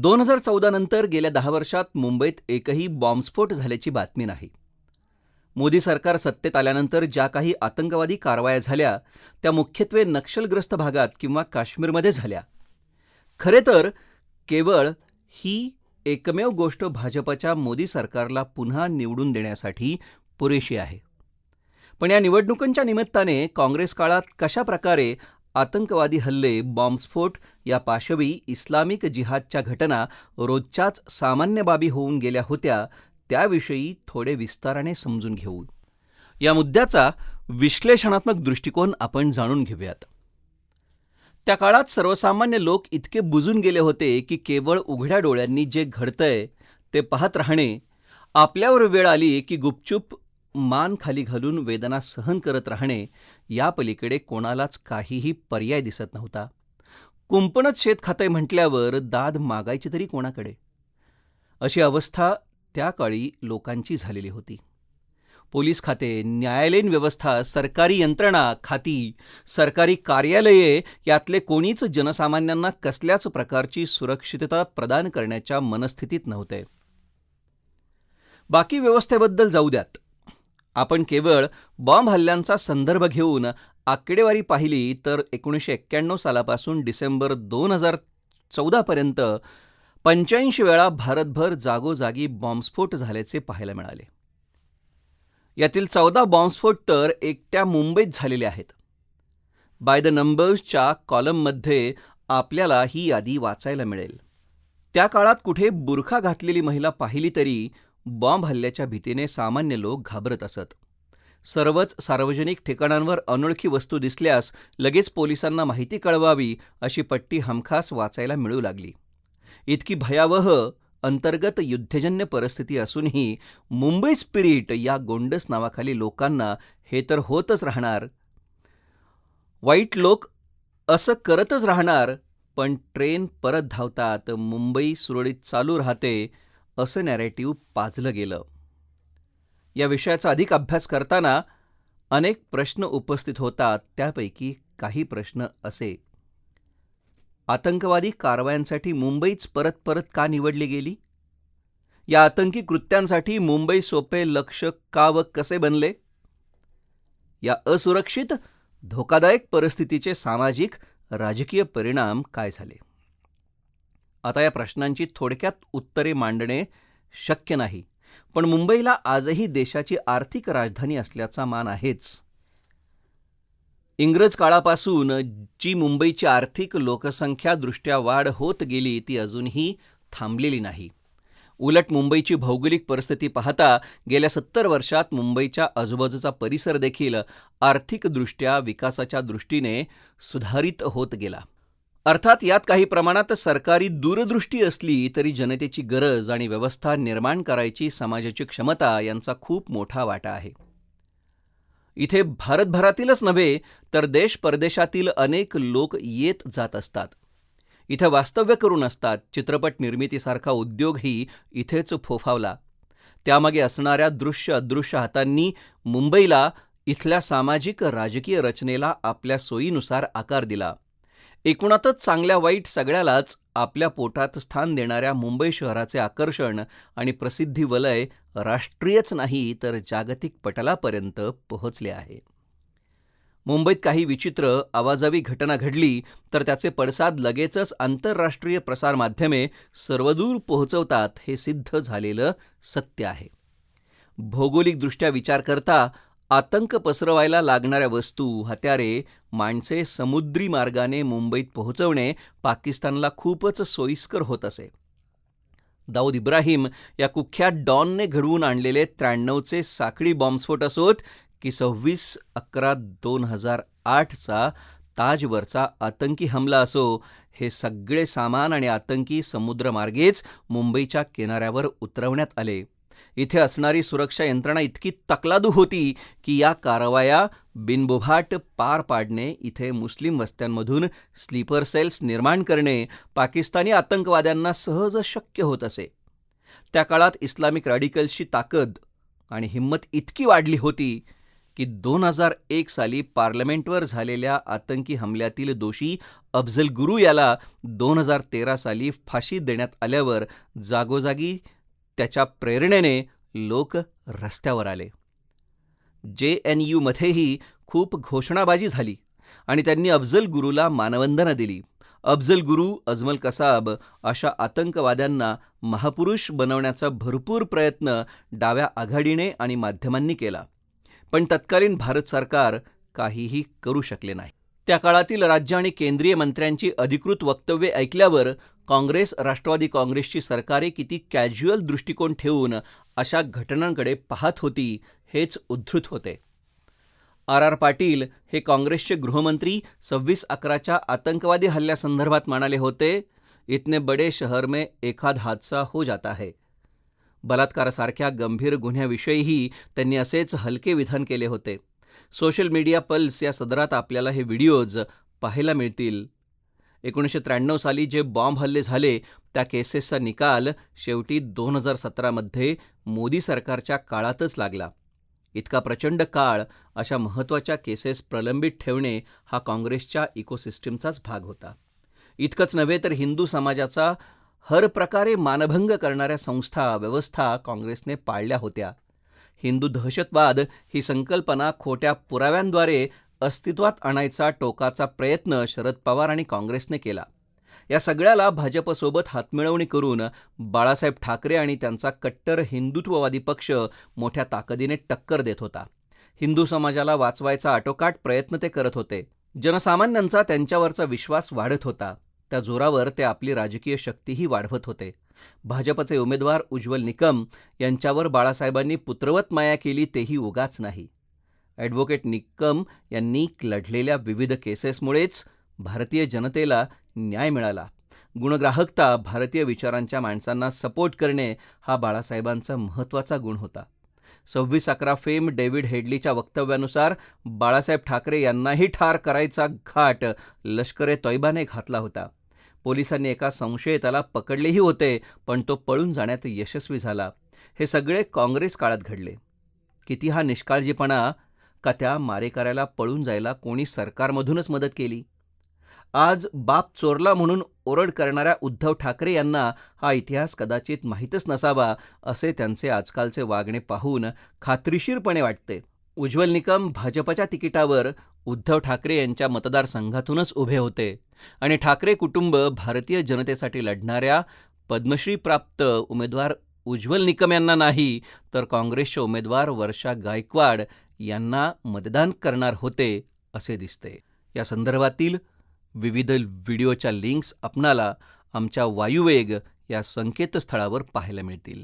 2014 नंतर गेल्या 10 वर्षात मुंबईत एकही बॉम्बस्फोट झाल्याची बातमी नाही. मोदी सरकार सत्तेत आल्यानंतर ज्या काही आतंकवादी कारवाया झाल्या त्या मुख्यत्वे नक्षलग्रस्त भागात किंवा काश्मीरमध्ये झाल्या. खरे तर केवळ ही एकमेव गोष्ट भाजपच्या मोदी सरकारला पुन्हा निवडून देण्यासाठी पुरेशी आहे. पण या निवडणुकांच्या निमित्ताने काँग्रेस काळात कशा प्रकारे आतंकवादी हल्ले, बॉम्बस्फोट या पाशवी इस्लामिक जिहादच्या घटना रोजच्याच सामान्य बाबी होऊन गेल्या होत्या त्याविषयी थोडे विस्ताराने समजून घेऊ. या मुद्द्याचा विश्लेषणात्मक दृष्टिकोन आपण जाणून घेऊयात. त्या काळात सर्वसामान्य लोक इतके बुजून गेले होते की केवळ उघड्या डोळ्यांनी जे घडतंय ते पाहत राहणे, आपल्यावर वेळ आली की गुपचूप मान खाली घालून वेदना सहन करत राहणे या पलीकडे कोणालाच काहीही पर्याय दिसत नव्हता. कुंपणच शेत खातंय म्हटल्यावर दाद मागायची तरी कोणाकडे, अशी अवस्था त्या काळी लोकांची झालेली होती. पोलीस खाते, न्यायालयीन व्यवस्था, सरकारी यंत्रणा, खाती, सरकारी कार्यालये यातले कोणीच जनसामान्यांना कसल्याच प्रकारची सुरक्षितता प्रदान करण्याच्या मनस्थितीत नव्हते. बाकी व्यवस्थेबद्दल जाऊ द्यात. आपण केवळ बॉम्ब हल्ल्यांचा संदर्भ घेऊन आकडेवारी पाहिली तर 1991 सालापासून डिसेंबर 2014 पर्यंत 85 वेळा भारतभर जागोजागी बॉम्बस्फोट झाल्याचे पाहायला मिळाले. यातील 14 बॉम्बस्फोट तर एकट्या मुंबईत झालेले आहेत. बाय द नंबर्सच्या कॉलममध्ये आपल्याला ही यादी वाचायला मिळेल. त्या काळात कुठे बुरखा घातलेली महिला पाहिली तरी बॉम्ब हल्ल्याच्या भीतीने सामान्य लोक घाबरत असत. सर्वच सार्वजनिक ठिकाणांवर अनोळखी वस्तू दिसल्यास लगेच पोलिसांना माहिती कळवावी अशी पट्टी हमखास वाचायला मिळू लागली. इतकी भयावह अंतर्गत युद्धजन्य परिस्थिती असूनही मुंबई स्पिरिट या गोंडस नावाखाली लोकांना हे तर होतच राहणार, वाईट लोक असं करतच राहणार, पण ट्रेन परत धावतात, मुंबई सुरळीत चालू राहते असं नॅरेटिव्ह पाजलं गेलं. या विषयाचा अधिक अभ्यास करताना अनेक प्रश्न उपस्थित होतात. त्यापैकी काही प्रश्न असे: आतंकवादी कारवायांसाठी मुंबईच परत परत का निवडली गेली? या आतंकी कृत्यांसाठी मुंबई सोपे लक्ष्य का व कसे बनले? या असुरक्षित, धोकादायक परिस्थितीचे सामाजिक, राजकीय परिणाम काय झाले? आता या प्रश्नांची थोडक्यात उत्तरे मांडणे शक्य नाही, पण मुंबईला आजही देशाची आर्थिक राजधानी असल्याचा मान आहेच. इंग्रज काळापासून जी मुंबईची आर्थिक लोकसंख्या दृष्ट्या वाढ होत गेली ती अजूनही थांबलेली नाही. उलट मुंबईची भौगोलिक परिस्थिती पाहता गेल्या 70 वर्षात मुंबईच्या आजूबाजूचा परिसर देखील आर्थिकदृष्ट्या विकासाच्या दृष्टीने सुधारित होत गेला. अर्थात यात काही प्रमाणात सरकारी दूरदृष्टी असली तरी जनतेची गरज आणि व्यवस्था निर्माण करायची समाजाची क्षमता यांचा खूप मोठा वाटा आहे. इथे भारतभरातीलच नव्हे तर देश परदेशातील अनेक लोक येत जात असतात. इथे वास्तव्य करून असतात. चित्रपट निर्मितीसारखा उद्योगही इथेच फोफावला. त्यामागे असणाऱ्या दृश्य अदृश्य हातांनी मुंबईला, इथल्या सामाजिक राजकीय रचनेला आपल्या सोयीनुसार आकार दिला. एकूणातच चांगल्या वाईट सगळ्यालाच आपल्या पोटात स्थान देणाऱ्या मुंबई शहराचे आकर्षण आणि प्रसिद्धी वलय राष्ट्रीयच नाही तर जागतिक पटलापर्यंत पोहोचले आहे. मुंबईत काही विचित्र आवाजावी घटना घडली तर त्याचे पडसाद लगेचच आंतरराष्ट्रीय प्रसारमाध्यमे सर्वदूर पोहोचवतात हे सिद्ध झालेलं सत्य आहे. भौगोलिकदृष्ट्या विचार करता आतंक पसरवायला लागणाऱ्या वस्तू, हत्यारे, माणसे समुद्री मार्गाने मुंबईत पोहोचवणे पाकिस्तानला खूपच सोयीस्कर होत असे. दाऊद इब्राहिम या कुख्यात डॉनने घडवून आणलेले 93चे साखळी बॉम्बस्फोट असोत की 26/11/2008चा ताजवरचा आतंकी हमला असो, हे सगळे सामान आणि आतंकी समुद्रमार्गेच मुंबईच्या किनाऱ्यावर उतरवण्यात आले. इथे असणारी सुरक्षा यंत्रणा इतकी तकलादू होती की या कारवाया बिनबुभाट पार पाडणे, इथे मुस्लिम वस्त्यांमधून स्लीपर सेल्स निर्माण करणे पाकिस्तानी आतंकवाद्यांना सहज शक्य होत असे. त्या काळात इस्लामिक रॅडिकल्सची ताकद आणि हिंमत इतकी वाढली होती की 2001 साली पार्लमेंटवर झालेल्या आतंकी हमल्यातील दोषी अफजल गुरू याला 2013 साली फाशी देण्यात आल्यावर जागोजागी त्याच्या प्रेरणेने लोक रस्त्यावर आले. JNUमध्येही खूप घोषणाबाजी झाली आणि त्यांनी अफजल गुरूला मानवंदना दिली. अफजल गुरू, अजमल कसाब अशा आतंकवाद्यांना महापुरुष बनवण्याचा भरपूर प्रयत्न डाव्या आघाडीने आणि माध्यमांनी केला, पण तत्कालीन भारत सरकार काहीही करू शकले नाही. त्या काळातील राज्य आणि केंद्रीय मंत्र्यांची अधिकृत वक्तव्ये ऐकल्यावर काँग्रेस, राष्ट्रवादी काँग्रेसची सरकारे किती कॅज्युअल दृष्टिकोन ठेवून अशा घटनांकडे पाहत होती हेच उद्धृत होते. R. पाटील हे काँग्रेसचे गृहमंत्री 26/11च्या आतंकवादी हल्ल्यासंदर्भात म्हणाले होते, इतने बडे शहर में एखाद हादसा हो जाता है. बलात्कारासारख्या गंभीर गुन्ह्याविषयीही त्यांनी असेच हलके विधान केले होते. सोशल मीडिया पल्स या सदरात आपल्याला हे व्हिडिओज पाहायला मिळतील. 1993 साली जे बॉम्ब हल्ले झाले त्या केसेसचा निकाल शेवटी 2017मध्ये मोदी सरकारच्या काळातच लागला. इतका प्रचंड काळ अशा महत्त्वाच्या केसेस प्रलंबित ठेवणे हा काँग्रेसच्या इकोसिस्टीमचाच भाग होता. इतकंच नव्हे तर हिंदू समाजाचा हर प्रकारे मानभंग करणाऱ्या संस्था, व्यवस्था काँग्रेसने पाळल्या होत्या. हिंदू दहशतवाद ही संकल्पना खोट्या पुराव्यांद्वारे अस्तित्वात आणायचा टोकाचा प्रयत्न शरद पवार आणि काँग्रेसने केला. या सगळ्याला भाजपसोबत हातमिळवणी करून बाळासाहेब ठाकरे आणि त्यांचा कट्टर हिंदुत्ववादी पक्ष मोठ्या ताकदीने टक्कर देत होता. हिंदू समाजाला वाचवायचा आटोकाट प्रयत्न ते करत होते. जनसामान्यांचा त्यांच्यावरचा विश्वास वाढत होता. त्या जोरावर ते आपली राजकीय शक्तीही वाढवत होते. भाजपचे उमेदवार उज्ज्वल निकम यांच्यावर बाळासाहेबांनी पुत्रवत माया केली तेही उगाच नाही. ॲडव्होकेट निकम यांनी लढलेल्या विविध केसेसमुळेच भारतीय जनतेला न्याय मिळाला. गुणग्राहकता, भारतीय विचारांच्या माणसांना सपोर्ट करणे हा बाळासाहेबांचा महत्त्वाचा गुण होता. 26/11 फेम डेव्हिड हेडलीच्या वक्तव्यानुसार बाळासाहेब ठाकरे यांनाही ठार करायचा घाट लष्कर-ए तोयबाने घातला होता. पोलिसांनी एका संशयिताला पकडलेही होते, पण तो पळून जाण्यात यशस्वी झाला. हे सगळे काँग्रेस काळात घडले. किती हा निष्काळजीपणा! का त्या मारेकऱ्याला पळून जायला कोणी सरकारमधूनच मदत केली? आज बाप चोरला म्हणून ओरड करणाऱ्या उद्धव ठाकरे यांना हा इतिहास कदाचित माहीतच नसावा असे त्यांचे आजकालचे वागणे पाहून खात्रीशीरपणे वाटते. उज्ज्वल निकम भाजपच्या तिकिटावर उद्धव ठाकरे यांच्या मतदारसंघातूनच उभे होते आणि ठाकरे कुटुंब भारतीय जनतेसाठी लढणाऱ्या पद्मश्रीप्राप्त उमेदवार उज्ज्वल निकम यांना नाही तर काँग्रेसचे उमेदवार वर्षा गायकवाड यांना मतदान करणार होते असे दिसते. या संदर्भातील विविध व्हिडिओच्या लिंक्स आपणाला आमच्या वायुवेग या संकेतस्थळावर पाहायला मिळतील.